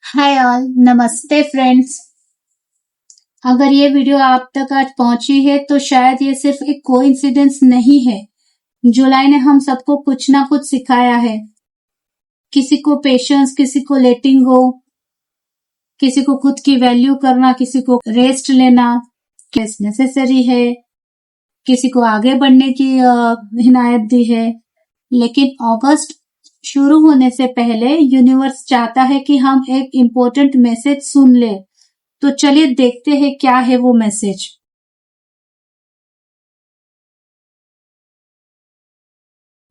Hi all, नमस्ते friends. अगर ये वीडियो आप तक आज पहुंची है तो शायद ये सिर्फ एक कोइंसिडेंस नहीं है। जुलाई ने हम सबको कुछ ना कुछ सिखाया है। किसी को पेशेंस, किसी को लेटिंग गो, किसी को खुद की वैल्यू करना, किसी को रेस्ट लेना कैसे नेसेसरी है, किसी को आगे बढ़ने की हिदायत दी है। लेकिन अगस्त शुरू होने से पहले यूनिवर्स चाहता है कि हम एक इम्पोर्टेंट मैसेज सुन ले। तो चलिए देखते हैं क्या है वो मैसेज।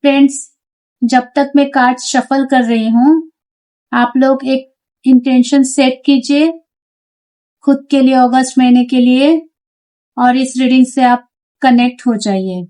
फ्रेंड्स, जब तक मैं कार्ड शफल कर रही हूँ, आप लोग एक इंटेंशन सेट कीजिए खुद के लिए अगस्त महीने के लिए, और इस रीडिंग से आप कनेक्ट हो जाइए।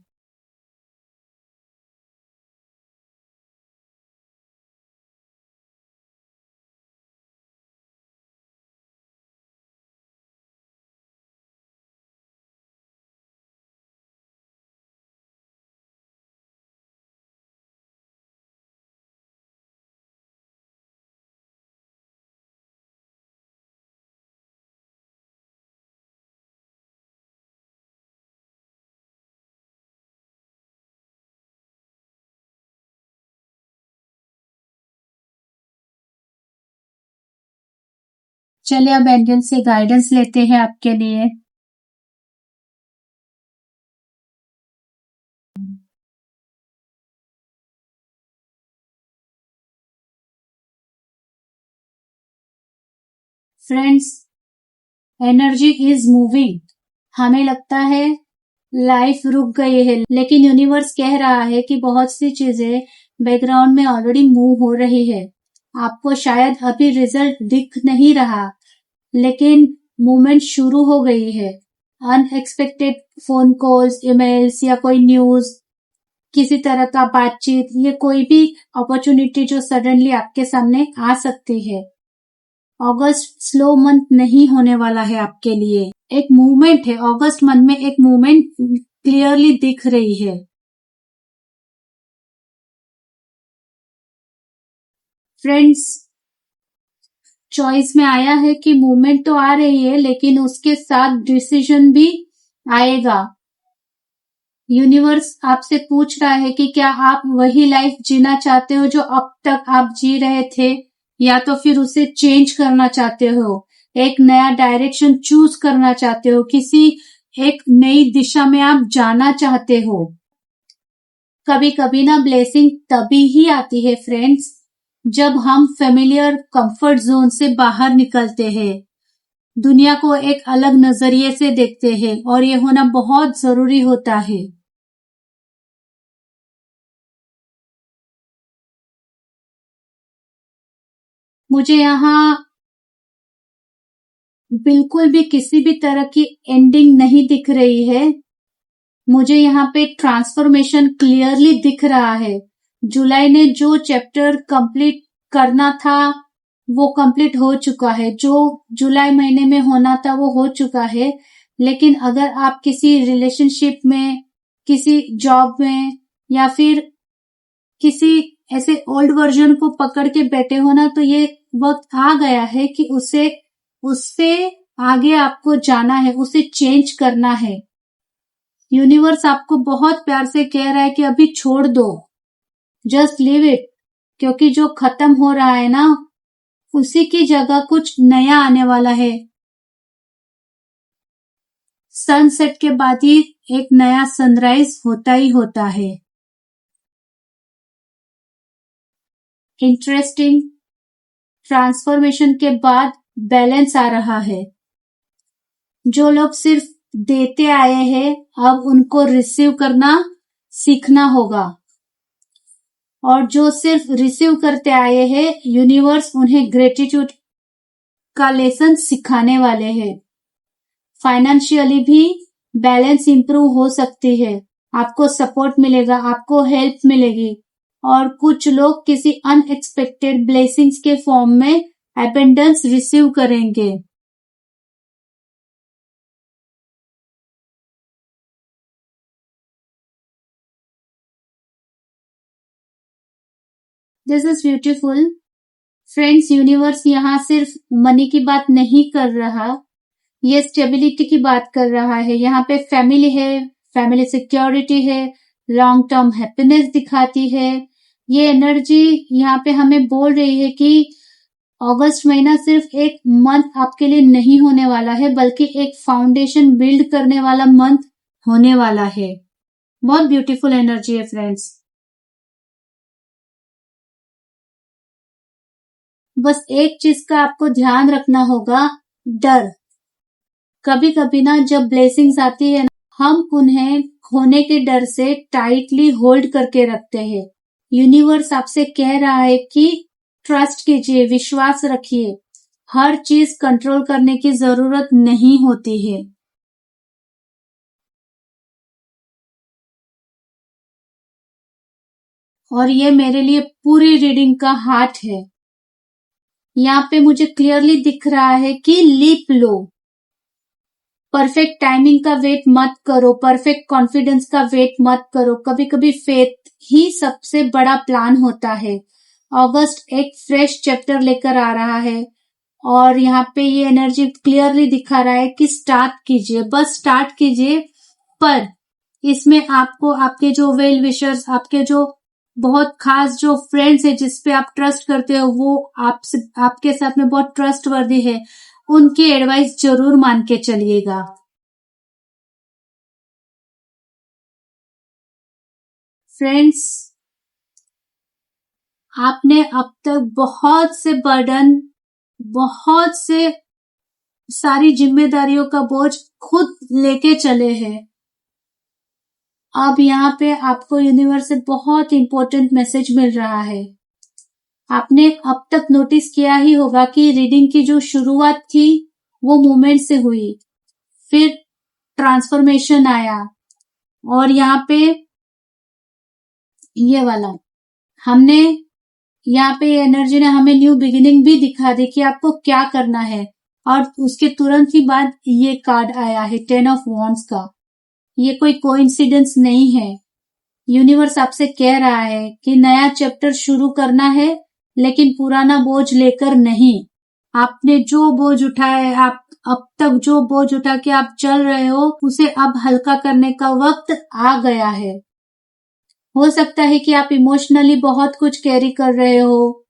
चलिए अब एंजल से गाइडेंस लेते हैं आपके लिए। Friends, energy is moving. हमें लगता है लाइफ रुक गई है, लेकिन यूनिवर्स कह रहा है कि बहुत सी चीजें बैकग्राउंड में ऑलरेडी मूव हो रही है। आपको शायद अभी रिजल्ट दिख नहीं रहा, लेकिन मूवमेंट शुरू हो गई है। अनएक्सपेक्टेड फोन कॉल्स, ईमेल्स या कोई न्यूज, किसी तरह का बातचीत, ये कोई भी अपॉर्चुनिटी जो सडनली आपके सामने आ सकती है। अगस्त स्लो मंथ नहीं होने वाला है आपके लिए। एक मूवमेंट है, अगस्त मंथ में एक मूवमेंट क्लियरली दिख रही है। फ्रेंड्स, चॉइस में आया है कि मूवमेंट तो आ रही है, लेकिन उसके साथ डिसीजन भी आएगा। यूनिवर्स आपसे पूछ रहा है कि क्या आप वही लाइफ जीना चाहते हो जो अब तक आप जी रहे थे, या तो फिर उसे चेंज करना चाहते हो, एक नया डायरेक्शन चूज करना चाहते हो, किसी एक नई दिशा में आप जाना चाहते हो। कभी कभी ना ब्लेसिंग तभी ही आती है फ्रेंड्स, जब हम फेमिलियर कंफर्ट जोन से बाहर निकलते हैं, दुनिया को एक अलग नजरिए से देखते हैं, और ये होना बहुत जरूरी होता है। मुझे यहाँ बिल्कुल भी किसी भी तरह की एंडिंग नहीं दिख रही है। मुझे यहाँ पे ट्रांसफॉर्मेशन क्लियरली दिख रहा है। जुलाई ने जो चैप्टर कंप्लीट करना था वो कंप्लीट हो चुका है, जो जुलाई महीने में होना था वो हो चुका है। लेकिन अगर आप किसी रिलेशनशिप में, किसी जॉब में, या फिर किसी ऐसे ओल्ड वर्जन को पकड़ के बैठे हो ना, तो ये वक्त आ गया है कि उसे उससे आगे आपको जाना है, उसे चेंज करना है। यूनिवर्स आपको बहुत प्यार से कह रहा है कि अभी छोड़ दो, जस्ट लीव इट। क्योंकि जो खत्म हो रहा है ना, उसी की जगह कुछ नया आने वाला है। सनसेट के बाद ही एक नया सनराइज होता ही होता है। इंटरेस्टिंग, ट्रांसफॉर्मेशन के बाद बैलेंस आ रहा है। जो लोग सिर्फ देते आए हैं, अब उनको रिसीव करना सीखना होगा। और जो सिर्फ रिसीव करते आए हैं, यूनिवर्स उन्हें ग्रेटिट्यूड का लेसन सिखाने वाले हैं। फाइनेंशियली भी बैलेंस इंप्रूव हो सकती है। आपको सपोर्ट मिलेगा, आपको हेल्प मिलेगी, और कुछ लोग किसी अनएक्सपेक्टेड ब्लेसिंग्स के फॉर्म में अबेंडेंस रिसीव करेंगे। This is beautiful. Friends, universe यहाँ सिर्फ मनी की बात नहीं कर रहा, ये स्टेबिलिटी की बात कर रहा है। यहाँ पे फैमिली है, फैमिली सिक्योरिटी है, लॉन्ग टर्म हैप्पीनेस दिखाती है। ये एनर्जी यहाँ पे हमें बोल रही है कि अगस्त महीना सिर्फ एक मंथ आपके लिए नहीं होने वाला है, बल्कि एक फाउंडेशन बिल्ड करने वाला मंथ होने वाला है। बहुत ब्यूटीफुल एनर्जी है फ्रेंड्स। बस एक चीज का आपको ध्यान रखना होगा, डर। कभी कभी ना जब ब्लेसिंग्स आती है, हम उन्हें खोने के डर से टाइटली होल्ड करके रखते हैं। यूनिवर्स आपसे कह रहा है कि ट्रस्ट कीजिए, विश्वास रखिए, हर चीज कंट्रोल करने की जरूरत नहीं होती है। और ये मेरे लिए पूरी रीडिंग का हार्ट है। यहाँ पे मुझे क्लियरली दिख रहा है कि लीप लो, परफेक्ट टाइमिंग का वेट मत करो, परफेक्ट कॉन्फिडेंस का वेट मत करो। कभी कभी फेथ ही सबसे बड़ा प्लान होता है। अगस्त एक फ्रेश चैप्टर लेकर आ रहा है और यहाँ पे ये एनर्जी क्लियरली दिखा रहा है कि स्टार्ट कीजिए, बस स्टार्ट कीजिए। पर इसमें आपको आपके जो वेल विशर्स, आपके जो बहुत खास जो फ्रेंड्स है, जिसपे आप ट्रस्ट करते हो, वो आपसे आपके साथ में बहुत ट्रस्टवर्दी है, उनकी एडवाइस जरूर मान के चलिएगा। फ्रेंड्स, आपने अब तक बहुत से बर्डन, बहुत से सारी जिम्मेदारियों का बोझ खुद लेके चले हैं। अब यहाँ पे आपको यूनिवर्स से बहुत इंपॉर्टेंट मैसेज मिल रहा है। आपने अब तक नोटिस किया ही होगा कि रीडिंग की जो शुरुआत थी वो मूवमेंट से हुई, फिर ट्रांसफॉर्मेशन आया, और यहाँ पे ये वाला हमने यहाँ पे एनर्जी ने हमें न्यू बिगिनिंग भी दिखा दी कि आपको क्या करना है। और उसके तुरंत ही बाद ये कार्ड आया है 10 ऑफ वॉन्ड्स का। ये कोई कोइंसिडेंस नहीं है। यूनिवर्स आपसे कह रहा है कि नया चैप्टर शुरू करना है, लेकिन पुराना बोझ लेकर नहीं। आपने जो बोझ उठाया है, आप अब तक जो बोझ उठा के आप चल रहे हो, उसे अब हल्का करने का वक्त आ गया है। हो सकता है कि आप इमोशनली बहुत कुछ कैरी कर रहे हो,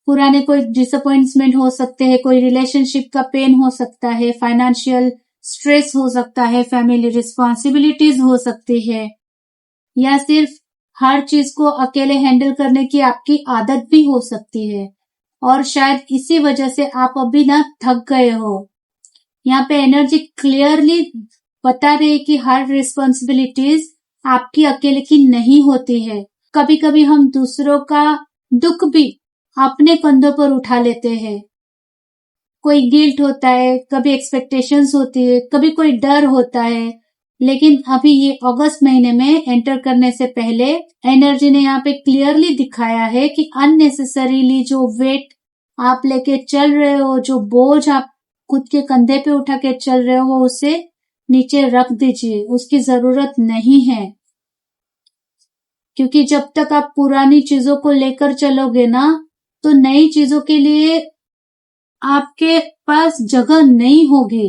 पुराने कोई डिसअपॉइंटमेंट हो सकते हैं, कोई रिलेशनशिप का पेन हो सकता है, फाइनेंशियल स्ट्रेस हो सकता है, फैमिली रिस्पॉन्सिबिलिटीज हो सकती है, या सिर्फ हर चीज को अकेले हैंडल करने की आपकी आदत भी हो सकती है। और शायद इसी वजह से आप अभी ना थक गए हो। यहाँ पे एनर्जी क्लियरली बता रही है कि हर रिस्पॉन्सिबिलिटीज आपकी अकेले की नहीं होती है। कभी कभी हम दूसरों का दुख भी अपने कंधों पर उठा लेते हैं। कोई गिल्ट होता है, कभी एक्सपेक्टेशंस होती है, कभी कोई डर होता है। लेकिन अभी ये अगस्त महीने में एंटर करने से पहले एनर्जी ने यहाँ पे क्लियरली दिखाया है कि अननेसेसरीली जो वेट आप लेके चल रहे हो, जो बोझ आप खुद के कंधे पे उठा के चल रहे हो, उसे नीचे रख दीजिए, उसकी जरूरत नहीं है। क्योंकि जब तक आप पुरानी चीजों को लेकर चलोगे ना, तो नई चीजों के लिए आपके पास जगह नहीं होगी।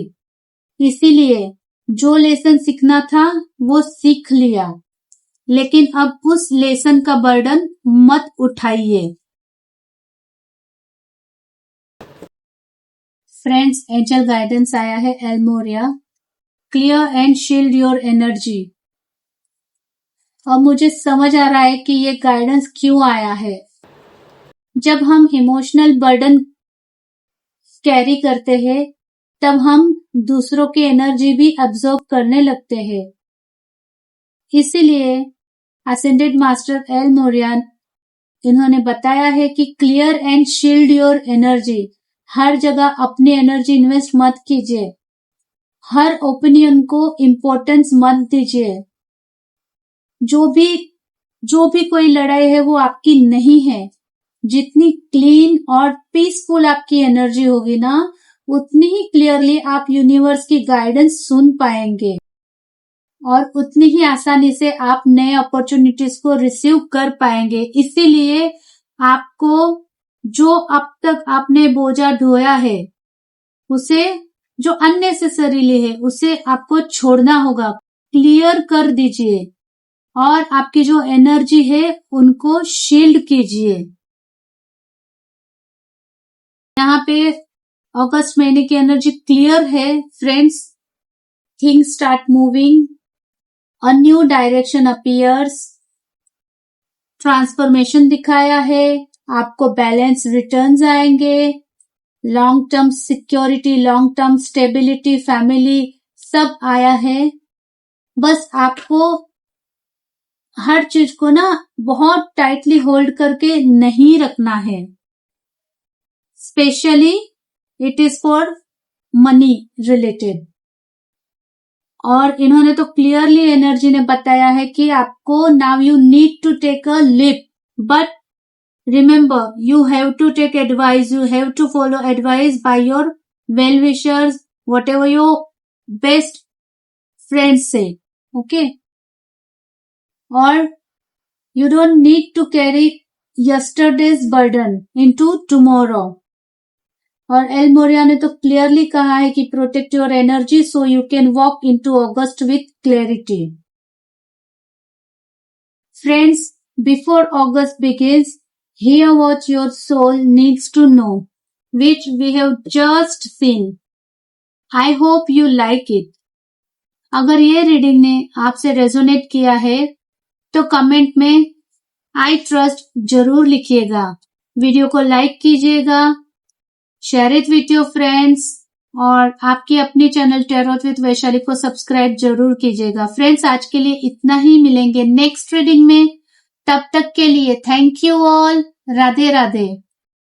इसीलिए जो लेसन सीखना था वो सीख लिया, लेकिन अब उस लेसन का बर्डन मत उठाइए। फ्रेंड्स, एंजल गाइडेंस आया है Elmoria, clear and shield your energy. और मुझे समझ आ रहा है कि ये गाइडेंस क्यों आया है। जब हम इमोशनल बर्डन कैरी करते हैं, तब हम दूसरों की एनर्जी भी अब्सॉर्ब करने लगते हैं। इसीलिए असेंडेड मास्टर एल मोरियन इन्होंने बताया है कि clear and shield your energy. हर जगह अपनी एनर्जी इन्वेस्ट मत कीजिए, हर ओपिनियन को इम्पोर्टेंस मत दीजिए। जो भी कोई लड़ाई है वो आपकी नहीं है। जितनी क्लीन और पीसफुल आपकी एनर्जी होगी ना, उतनी ही क्लियरली आप यूनिवर्स की गाइडेंस सुन पाएंगे और उतनी ही आसानी से आप नए अपॉर्चुनिटीज को रिसीव कर पाएंगे। इसीलिए आपको जो अब तक आपने बोझा ढोया है, उसे जो अननेसेसरीली है उसे आपको छोड़ना होगा, क्लियर कर दीजिए और आपकी जो एनर्जी है उनको शील्ड कीजिए। यहाँ पे अगस्त महीने की एनर्जी क्लियर है friends. Things start moving, a new direction appears, transformation दिखाया है, आपको बैलेंस रिटर्न्स आएंगे, long term security, long term stability, family सब आया है। बस आपको हर चीज को ना बहुत टाइटली होल्ड करके नहीं रखना है। Specially it is for money related. और इन्होंने तो क्लियरली एनर्जी ने बताया है कि आपको now you need to take a leap, but remember you have to take advice, you have to follow advice by your well wishers, whatever your best friends say, okay. और you don't need to carry yesterday's burden into tomorrow. और L Moriya ने तो clearly कहा है कि protect your energy so you can walk into August with clarity. Friends, before August begins, hear what your soul needs to know, which we have just seen. I hope you like it. अगर ये reading ने आपसे resonate किया है तो comment में I trust जरूर लिखिएगा, वीडियो को लाइक कीजिएगा, share it with your friends और आपकी अपनी चैनल टैरोट विथ वैशाली को सब्सक्राइब जरूर कीजिएगा। फ्रेंड्स, आज के लिए इतना ही, मिलेंगे नेक्स्ट रीडिंग में। तब तक के लिए thank you all, Radhe Radhe.